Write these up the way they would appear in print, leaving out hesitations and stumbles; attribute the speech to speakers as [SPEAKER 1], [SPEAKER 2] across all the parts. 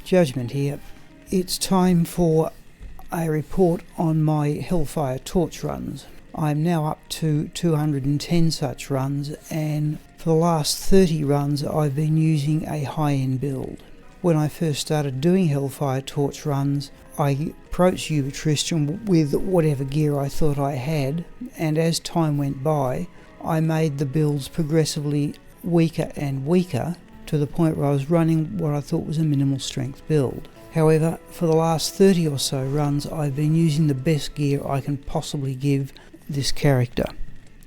[SPEAKER 1] Judgment here. It's time for a report on my Hellfire torch runs. I'm now up to 210 such runs, and for the last 30 runs I've been using a high-end build. When I first started doing Hellfire torch runs, I approached Uber Tristram with whatever gear I thought I had, and as time went by I made the builds progressively weaker and weaker to the point where I was running what I thought was a minimal strength build. However, for the last 30 or so runs I've been using the best gear I can possibly give this character.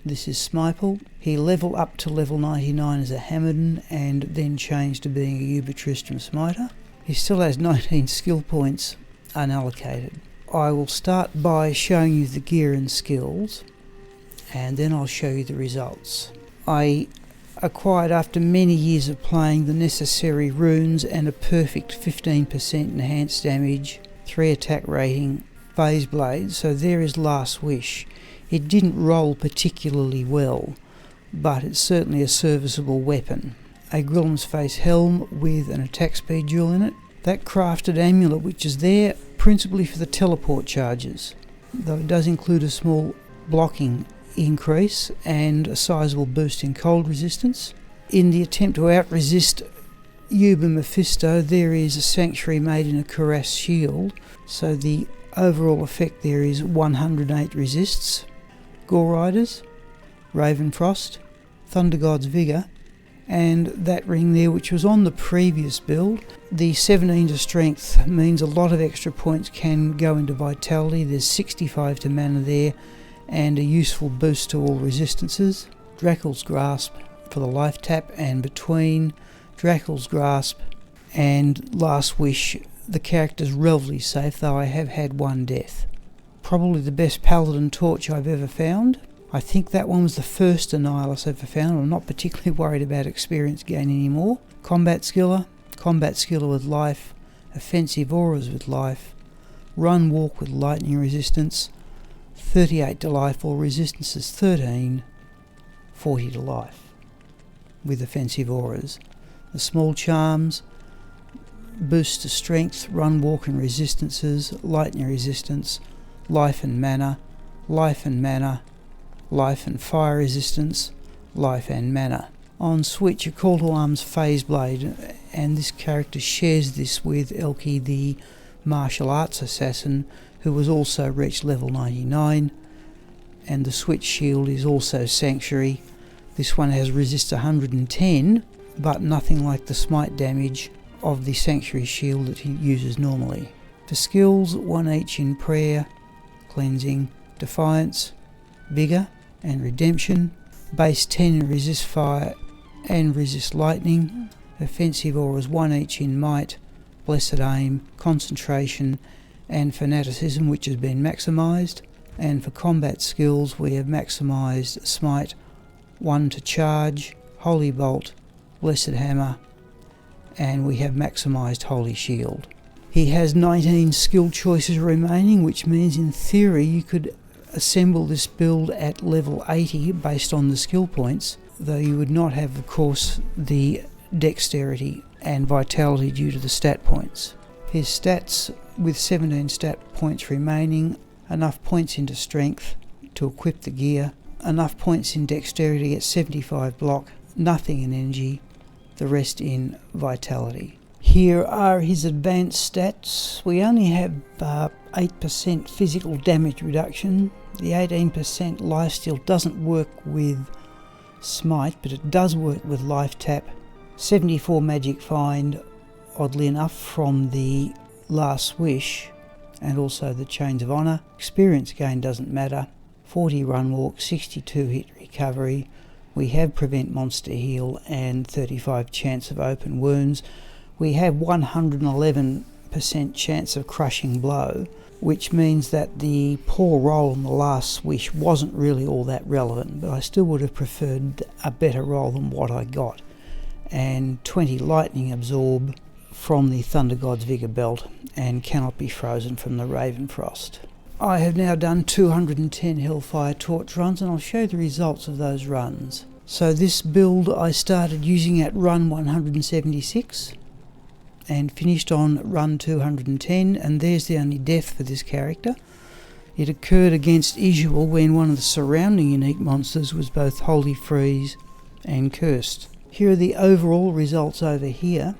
[SPEAKER 1] This is Smiple. He leveled up to level 99 as a Hammerden and then changed to being a Uber Tristram Smiter. He still has 19 skill points unallocated. I will start by showing you the gear and skills, and then I'll show you the results. I acquired, after many years of playing, the necessary runes and a perfect 15% enhanced damage, 3 attack rating, phase blade, so there is Last Wish. It didn't roll particularly well, but it's certainly a serviceable weapon. A Grillem's Face helm with an attack speed jewel in it. That crafted amulet, which is there principally for the teleport charges, though it does include a small blocking increase and a sizable boost in cold resistance. In the attempt to out-resist Uber Mephisto, there is a sanctuary made in a cuirass shield, so the overall effect there is 108 resists. Gore Riders, Ravenfrost, Thunder God's Vigour, and that ring there, which was on the previous build. The 17 to strength means a lot of extra points can go into vitality. There's 65 to mana there, and a useful boost to all resistances. Dracul's Grasp for the life tap, and between Dracul's Grasp and Last Wish the character's relatively safe, though I have had one death. Probably the best Paladin torch I've ever found. I think that one was the first Annihilus I've ever found. I'm not particularly worried about experience gain anymore. Combat Skiller with life, Offensive Auras with life, Run Walk with lightning resistance, 38 to life, or resistance is 13, 40 to life with offensive auras. The small charms, boost to strength, run, walk and resistances, lightning resistance, life and mana, life and mana, life and fire resistance, life and mana. On switch, a call to arms phase blade, and this character shares this with Elki, the martial arts assassin, who was also reached level 99, and the switch shield is also sanctuary. This one has resist 110, but nothing like the smite damage of the sanctuary shield that he uses normally. For skills, 1 each in prayer, cleansing, defiance, vigour and redemption, base 10 in resist fire and resist lightning, offensive auras 1 each in might, blessed aim, concentration and fanaticism, which has been maximised. And for combat skills we have maximised smite, 1 to charge, holy bolt, blessed hammer, and we have maximised holy shield. He has 19 skill choices remaining, which means in theory you could assemble this build at level 80 based on the skill points, though you would not have, of course, the dexterity and vitality due to the stat points. His stats, with 17 stat points remaining, enough points into strength to equip the gear, enough points in dexterity to get 75 block, nothing in energy, the rest in vitality. Here are his advanced stats. We only have 8% physical damage reduction. The 18% lifesteal doesn't work with smite, but it does work with life tap. 74 magic find, oddly enough, from the Last Wish and also the Chains of Honour. Experience gain doesn't matter. 40 run walk, 62 hit recovery. We have prevent monster heal and 35 chance of open wounds. We have 111% chance of crushing blow, which means that the poor roll on the Last Wish wasn't really all that relevant, but I still would have preferred a better roll than what I got. And 20 lightning absorb from the Thunder God's Vigour belt and cannot be frozen from the Ravenfrost. I have now done 210 Hellfire torch runs, and I'll show the results of those runs. So this build I started using at run 176. and finished on run 210, and there's the only death for this character. It occurred against Isual when one of the surrounding unique monsters was both Holy Freeze and Cursed. Here are the overall results over here.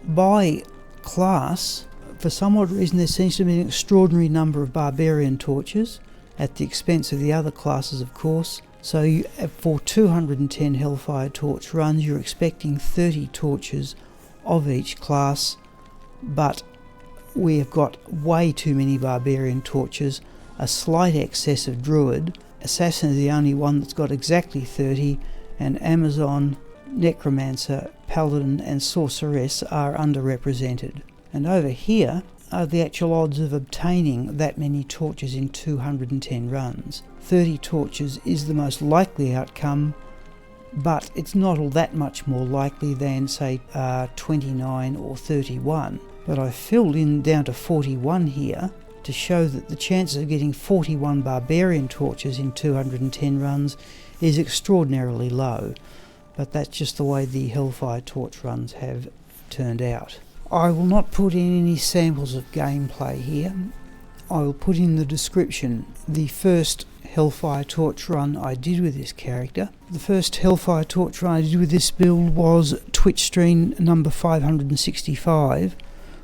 [SPEAKER 1] By class, for some odd reason there seems to be an extraordinary number of Barbarian torches, at the expense of the other classes of course. So for 210 Hellfire torch runs you're expecting 30 torches of each class, but we have got way too many Barbarian torches, a slight excess of Druid. Assassin is the only one that's got exactly 30, and Amazon, Necromancer, Paladin and Sorceress are underrepresented. And over here are the actual odds of obtaining that many torches in 210 runs. 30 torches is the most likely outcome, but it's not all that much more likely than say 29 or 31. But I filled in down to 41 here to show that the chances of getting 41 Barbarian torches in 210 runs is extraordinarily low, but that's just the way the Hellfire torch runs have turned out. I will not put in any samples of gameplay here. I will put in the description the first Hellfire torch run I did with this character. The first Hellfire torch run I did with this build was Twitch stream number 565,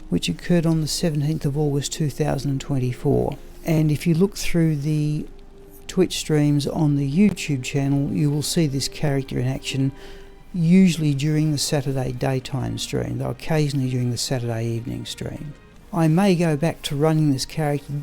[SPEAKER 1] which occurred on the 17th of August 2024. And if you look through the Twitch streams on the YouTube channel, you will see this character in action, usually during the Saturday daytime stream, though occasionally during the Saturday evening stream. I may go back to running this character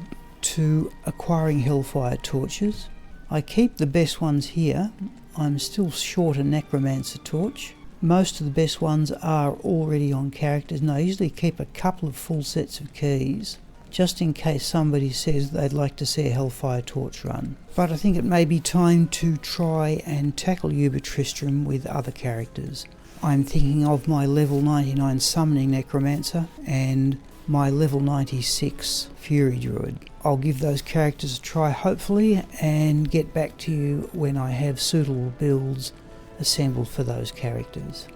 [SPEAKER 1] to acquiring Hellfire torches. I keep the best ones here. I'm still short a Necromancer torch. Most of the best ones are already on characters, and I usually keep a couple of full sets of keys, just in case somebody says they'd like to see a Hellfire torch run. But I think it may be time to try and tackle Uber Tristram with other characters. I'm thinking of my level 99 Summoning Necromancer and my level 96 Fury Druid. I'll give those characters a try hopefully and get back to you when I have suitable builds assembled for those characters.